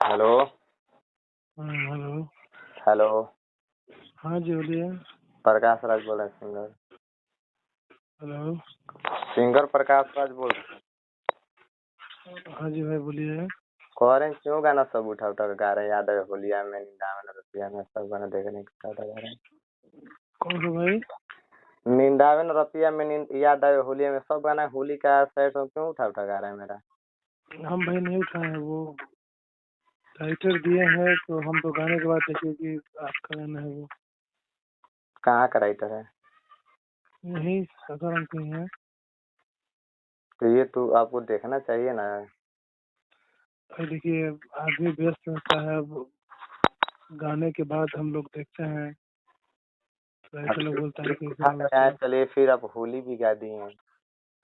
Hello. Hello. Hello. हाँ जी बोलिए। प्रकाश राज बोल रहे हैं, singer. Hello. Singer Prakash Raj बोल रहे हैं। हाँ जी भाई बोलिए। कह रहे हैं क्यों गाना सब उठा उठा के गा रहे हैं, याद है होलिया में, निंदा में, रतिया में, सब गाना देखने को उठा उठा गा रहे कौन सा भाई? हैं। निंदा में, रतिया में, याद आए होलिया में, सब गाना होली का सैड सॉन्ग क्यों उठा उठा गा रहे हैं मेरा। हम भाई नहीं उठाए हैं, वो राइटर दिए हैं तो हम तो गाने के बाद देखिए कि आपका गाना है वो। कहाँ का राइटर है? यही सासाराम से ही है। तो ये तो आपको देखना चाहिए ना। भाई देखिए आदमी व्यस्त रहता है, अब गाने के बाद हम लोग देखते हैं राइटर लोग बोलता है कि उठा गाओ कर आए, तो। चलिए फिर आप होली भी गा दिए हैं,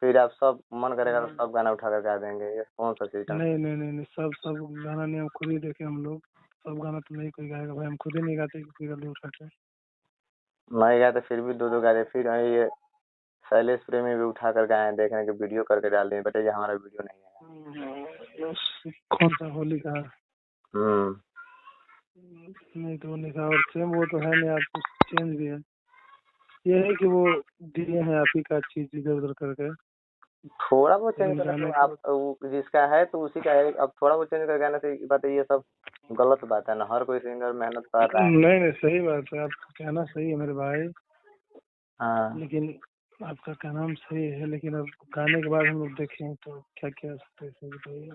फिर आप सब मन करेगा तो सब गाना उठा कर गा देंगे, ये कौन सा सिस्टम नहीं है? नहीं नहीं नहीं, सब गाना नहीं, हम खुद ही देखे हम लोग। सब गाना तो नहीं कोई गाएगा भाई, हम खुद ही नहीं गाते किसी का भी उठा के। नहीं गाए तो फिर भी दो दो गा दे, फिर ये शैलेश प्रेमी भी उठा कर गाए हैं, देखने के वीडियो करके डाल दिए, बेटे ये हमारा वीडियो नहीं है। कौन सा होली का? हम्म। नहीं तो वो नहीं था, और सेम वो तो है नहीं, आपको चेंज भी है। ये है कि वो दिए हैं आप ही का चीज इधर उधर करके। थोड़ा बहुत चेंज लेकिन करना तो गाने आप जिसका है तो उसी का है, अब थोड़ा बहुत चेंज कर गाने से बात है, ये सब गलत बात है ना, हर कोई सिंगर मेहनत कर रहा है। नहीं नहीं सही बात है, आपका कहना सही है मेरे भाई। हाँ। लेकिन आपका कहना हम सही है, लेकिन अब गाने के बाद हम लोग देखें तो क्या क्या सकते हैं सही बताइए।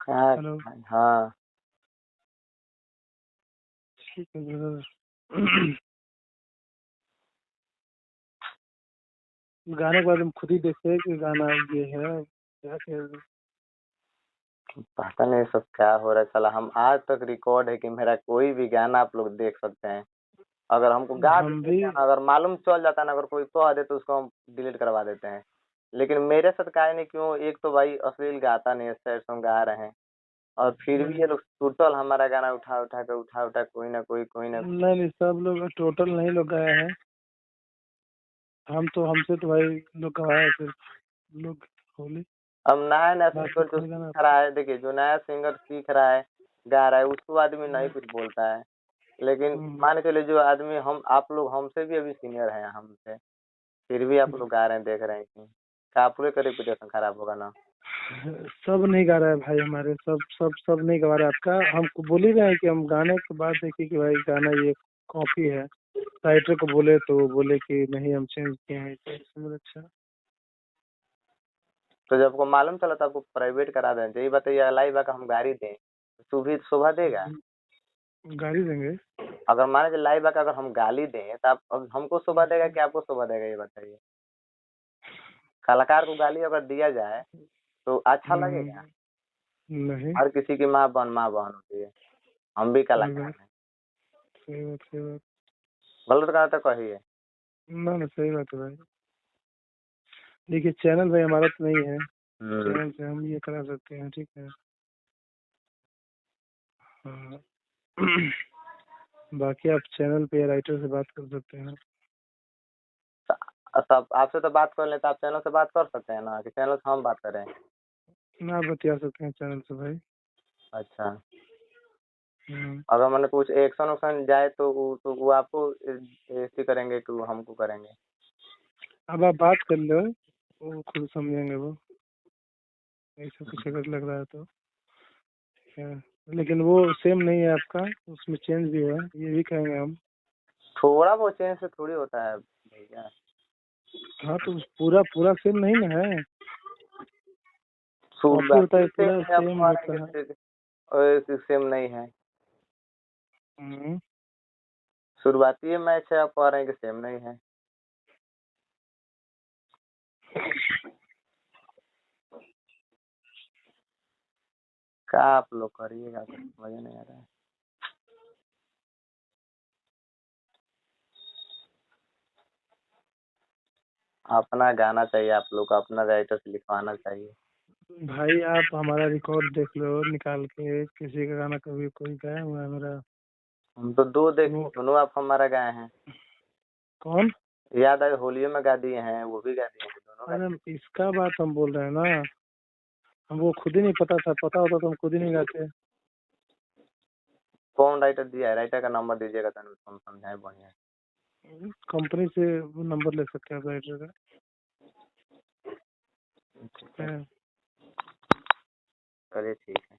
हेलो। हाँ। ठीक है ब्रदर। गाने के बाद हम खुद ही देखते हैं कि गाना ये है क्या क्या। पता नहीं सब क्या हो रहा है साला, हम आज तक रिकॉर्ड है कि मेरा कोई भी गाना आप लोग देख सकते हैं, अगर हमको गा भी हम भी देते हैं ना, अगर मालूम चल जाता है ना, अगर कोई कह दे तो उसको हम डिलीट करवा देते हैं। लेकिन मेरे साथ काहे नहीं, क्यों? एक तो भाई अश्लील गाता नहीं है, सैड सॉन्ग गा रहे हैं, और फिर भी ये लोग टोटल हमारा गाना उठा उठा कोई ना। नहीं नहीं, सब लोग टोटल नहीं लोग गए हैं। हम तो हमसे तो भाई लोग गवाए सिर्फ लोग होली। अब नया नया बाकी सिंगर जो कोई गाना। सीख रहा है, देखिए जो नया सिंगर सीख रहा है, गा रहा है, उसको आदमी नहीं कुछ बोलता है। लेकिन मान के चलिए जो आदमी, हम आप लोग हमसे भी अभी सीनियर हैं हमसे, फिर भी आप लोग गा रहे हैं, देख रहे हैं कि आपके का रेपुटेशन खराब होगा ना। सब नहीं गा रहा है भाई, हमारे सब नहीं गा रहा है आपका। हमको बोल ही रहे हैं कि हम गाने के बाद देखिए कि भाई गाना ये कॉपी है। राइटर को बोले तो वो बोले कि नहीं हम चेंज किए हैं, तो इसमें अच्छा। तो जब आपको मालूम चला तो आपको प्राइवेट करा देना चाहिए। बताइए लाइव का हम गाड़ी दें तो भी शोभा देगा? गाड़ी देंगे। अगर मान लीजिए लाइव का अगर हम गाली दें तो आप, अब हमको शोभा देगा कि आपको शोभा देगा, ये बताइए। कलाकार को गाली अगर दिया जाए तो अच्छा लगेगा? नहीं। हर किसी की माँ बहन होती है, हम भी सही कलाकार बात। हैं। सही बात सही बात। गलत कहा तो कहिए। ना ना सही बात है भाई। देखिए चैनल भाई हमारा तो नहीं है, हम्म। चैनल से हम ये करा सकते हैं, ठीक है। हाँ। बाकी आप चैनल पे राइटर से बात कर सकते हैं। तब आपसे तो बात कर लेते, आप चैनल से बात कर सकते हैं ना, कि चैनल से हम बात करें? ना बतिया सकते हैं चैनल से भाई। अच्छा। हम्म। अगर मैंने कुछ एक्शन उक्शन जाए तो वो आपको ऐसे करेंगे कि वो हमको करेंगे? अब आप बात कर लो, वो खुद समझेंगे वो। ऐसा कुछ अगर लग रहा है तो ठीक है। लेकिन वो सेम नहीं है आपका, उसमें चेंज भी है, ये भी कहेंगे हम। थोड़ा बहुत चेंज से थोड़ी होता है भैया। हाँ तो पूरा पूरा सेम नहीं ना है। कॉपी होता शुरुआती है, से पूरा आप सेम कह रहे होता है। हैं कि सेम नहीं है? हम्म। शुरुआती मैच है, आप कह रहे हैं कि सेम नहीं है? क्या आप लोग करिएगा, समझ नहीं आ रहा है। अपना गाना चाहिए, आप लोग को अपना राइटर से लिखवाना चाहिए। भाई आप हमारा रिकॉर्ड देख लो निकाल के, किसी का गाना कभी कोई गाया हुआ है मेरा? हम तो दो देख, वो दोनों आप हमारा गाए हैं। कौन? याद है होलियो में गा दिए हैं, वो भी गा दिए हैं। अरे इसका बात हम बोल रहे हैं ना, हमको खुद ही नहीं पता था, पता होता तो हम खुद ही नहीं गाते। कौन राइटर दिया है? राइटर का नंबर दीजिएगा तो हम समझाएं बढ़िया। कंपनी से नंबर ले सकते हैं राइटर का। चलिए ठीक है।